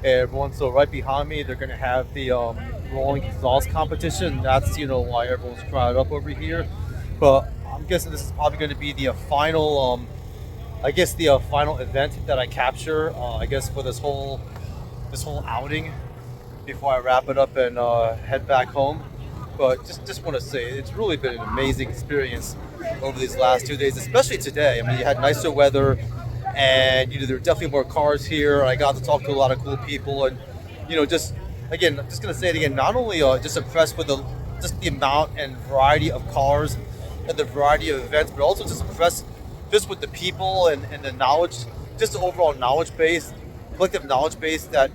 everyone. So right behind me, they're going to have the rolling exhaust competition. That's why everyone's crowded up over here. But I'm guessing this is probably going to be the final. I guess the final event that I capture. I guess for this whole outing before I wrap it up and head back home. But just want to say it's really been an amazing experience over these last 2 days, especially today. I mean, you had nicer weather, and there were definitely more cars here. I got to talk to a lot of cool people, and just again, I'm just gonna say it again. Not only just impressed with the amount and variety of cars and the variety of events, but also just impressed just with the people and the knowledge, just the overall knowledge base, collective knowledge base that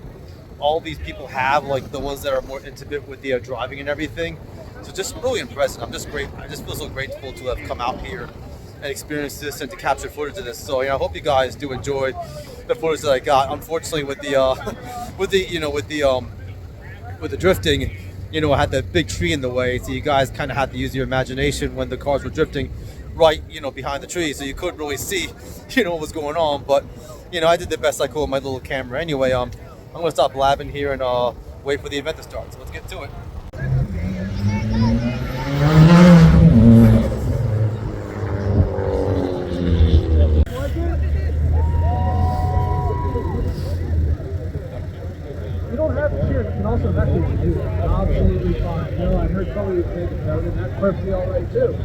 all these people have, like the ones that are more intimate with the driving and everything. So just really impressive. I'm just great. I just feel so grateful to have come out here and experience this and to capture footage of this. So I hope you guys do enjoy the footage that I got. Unfortunately, with the with the drifting, I had that big tree in the way, so you guys kind of had to use your imagination when the cars were drifting right, behind the tree, so you couldn't really see, what was going on. But I did the best I could with my little camera. Anyway, I'm gonna stop blabbing here and wait for the event to start. So let's get to it. You don't have to cheer. You can also message you. Absolutely fine. I heard some of you take a note, and that's perfectly all right too.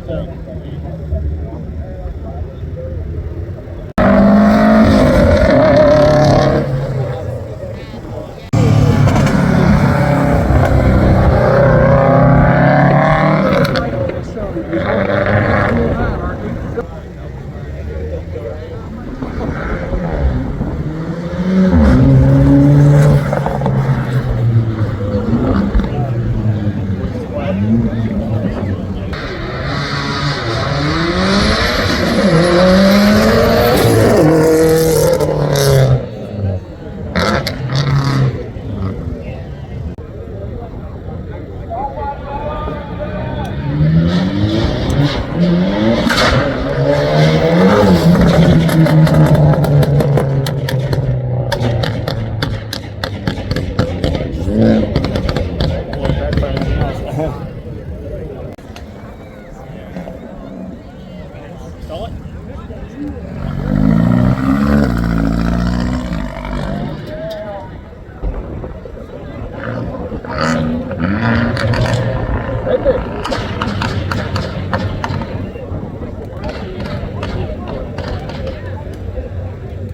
Right there.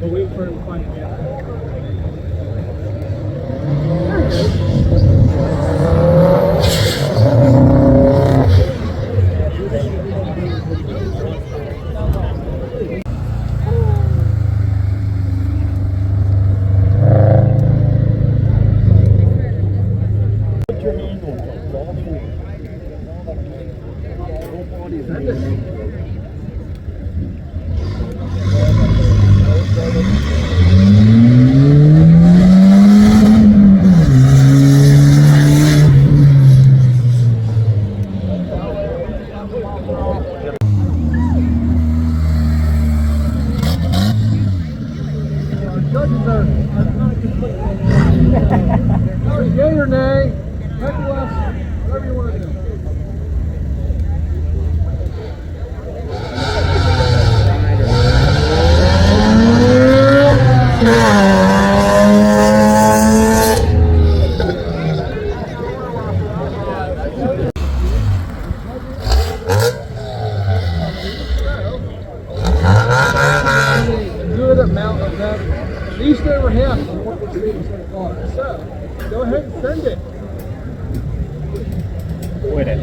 We'll wait for him to find it. Put your hand on it. All judges are not conflicted. Yay or nay? Heck left, whatever you want to do. Good amount of them. At least over half of what we're seeing so far. So, go ahead and send it. Quit it.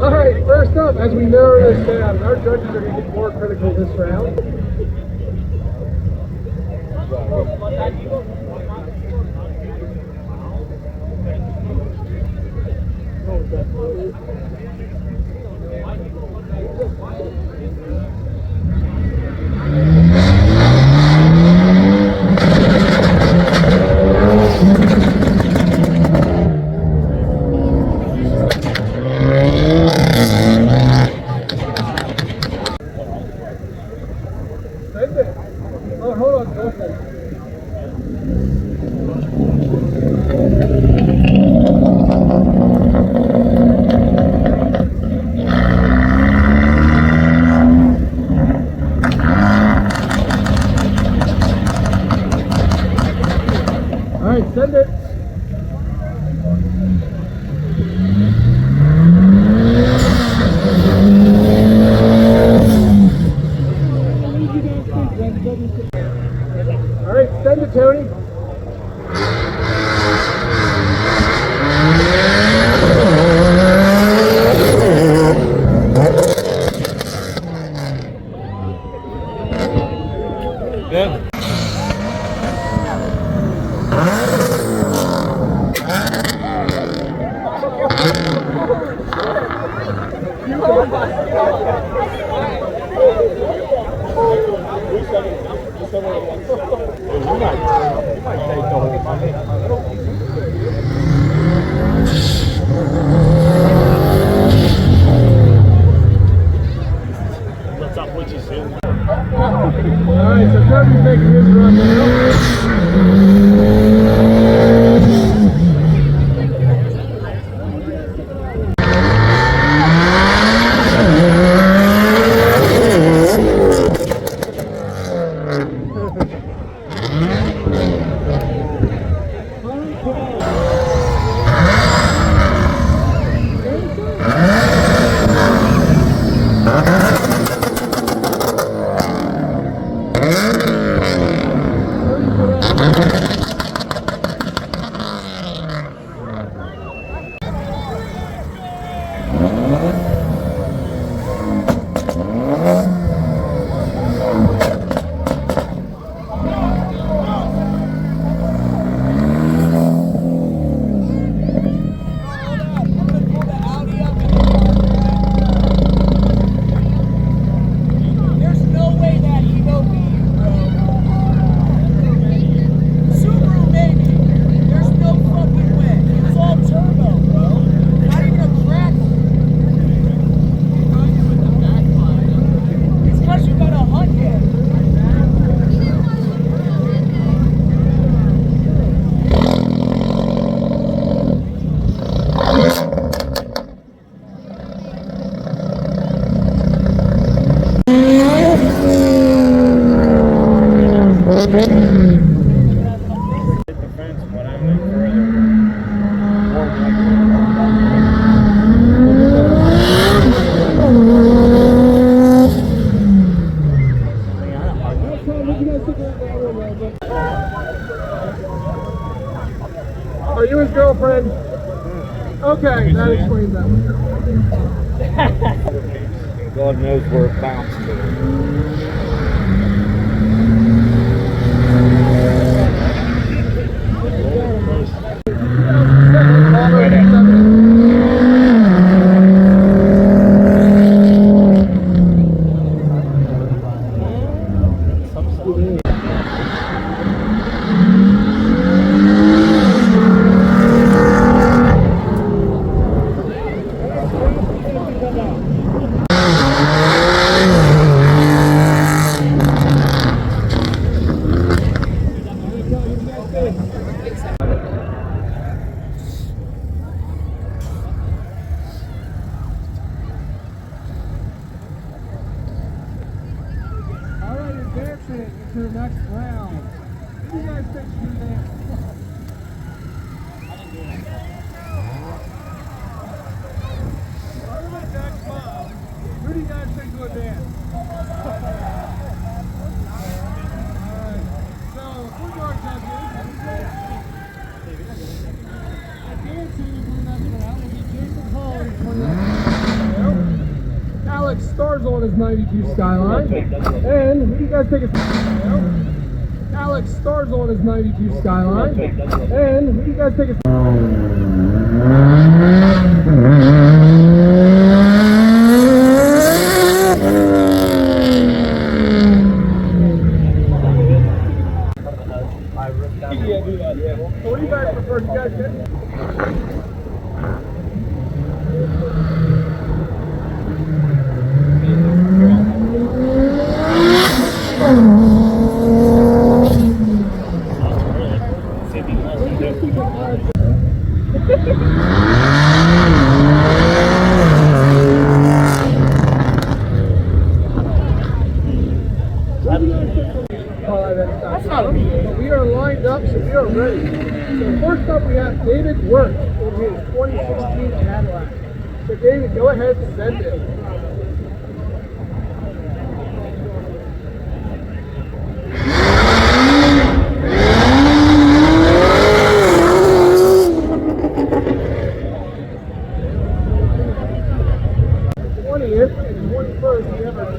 All right, first up, as we narrow this down, our judges are going to get more critical this round. Tony? Yeah. Alright, so Kirby's making his run now. Are you his girlfriend? Okay, that explains that. God knows where it bounced to. Alright, advancing into the next round. Who do you guys think should advance? Who do you guys think will advance? Alright, so for your judges, advancing into the next round will be Jason Hall in 20. Alex Stars on his 92 Skyline. And who do you guys think is Alex Stars on his 92 Skyline. And who do you guys think is So what do you guys prefer? You guys get We are lined up, so we are ready. So first up we have David Work in his 2016 Cadillac. So David, go ahead and send it.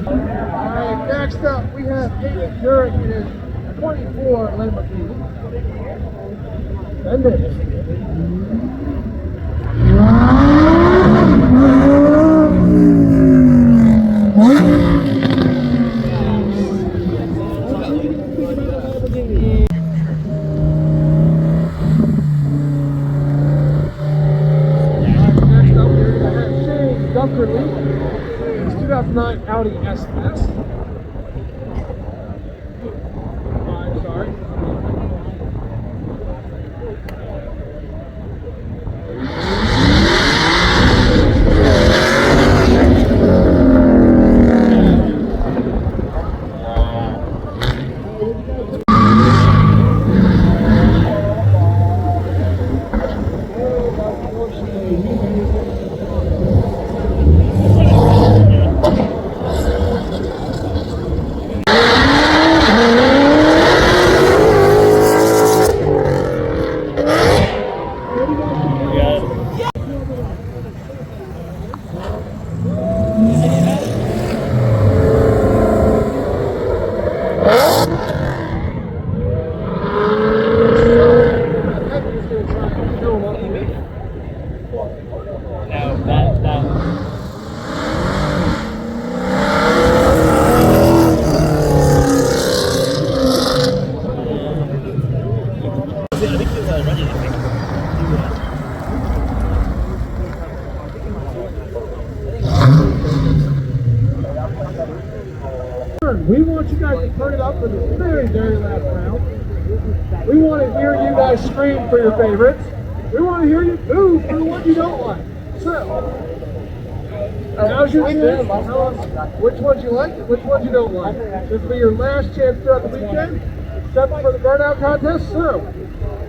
Alright, next up we have David Jurek in his 24 Lamborghini. Send it. Next up we're going to have Shane Duckerly. It's 2009 Audi S-Class. I'm sorry. We want you guys to turn it up for the very, very last round. We want to hear you guys scream for your favorites. We want to hear you boo for the one you don't like. So, now's your chance. Tell us which ones you like and which ones you don't like. This will be your last chance throughout the weekend, except for the burnout contest. So,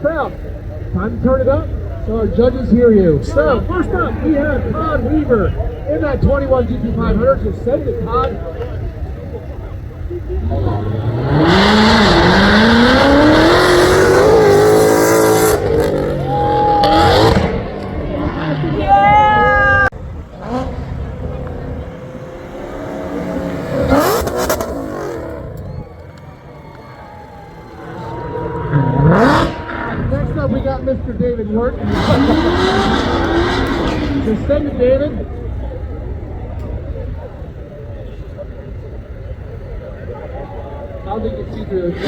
crowd, time to turn it up so our judges hear you. So, first up, we have Todd Weaver in that 21 GT500. So send it, Todd. Next up, we got Mr. David Wirt. Just send it, David. I don't think you can see through this.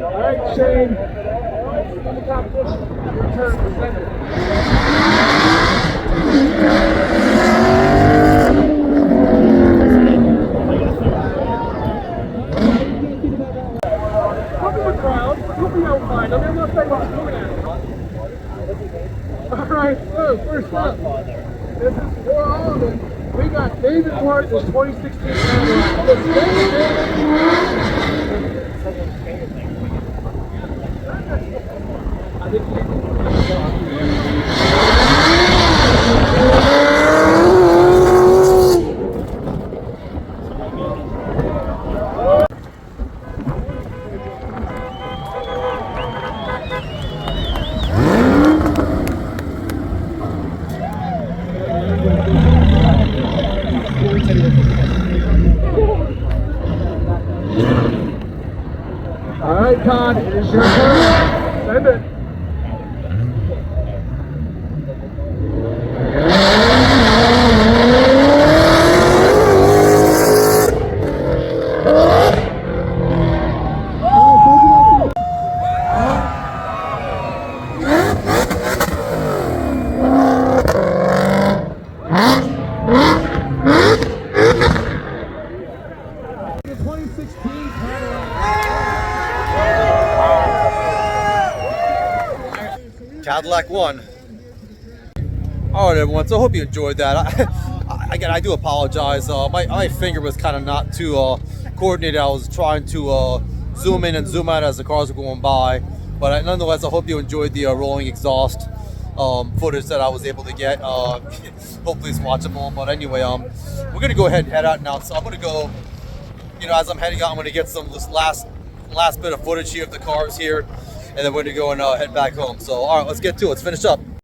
All right, Shane. In the competition, your turn to send it. Look at the crowd. You'll be outlined. I'm not saying what's coming at you. All right, so first up, this is for all of them. We got David Ward, this 2016 Carlisle. I think all right, Todd, it is your turn. Send it. The 2016 Cadillac won. All right, everyone. So I hope you enjoyed that. Again, I do apologize. My finger was kind of not too coordinated. I was trying to zoom in and zoom out as the cars were going by. But nonetheless, I hope you enjoyed the rolling exhaust footage that I was able to get. Hopefully it's watchable. But anyway, we're gonna go ahead and head out now. So I'm gonna go. As I'm heading out, I'm gonna get this last bit of footage here of the cars here, and then we're gonna go and head back home. So all right, let's get to it. Let's finish up.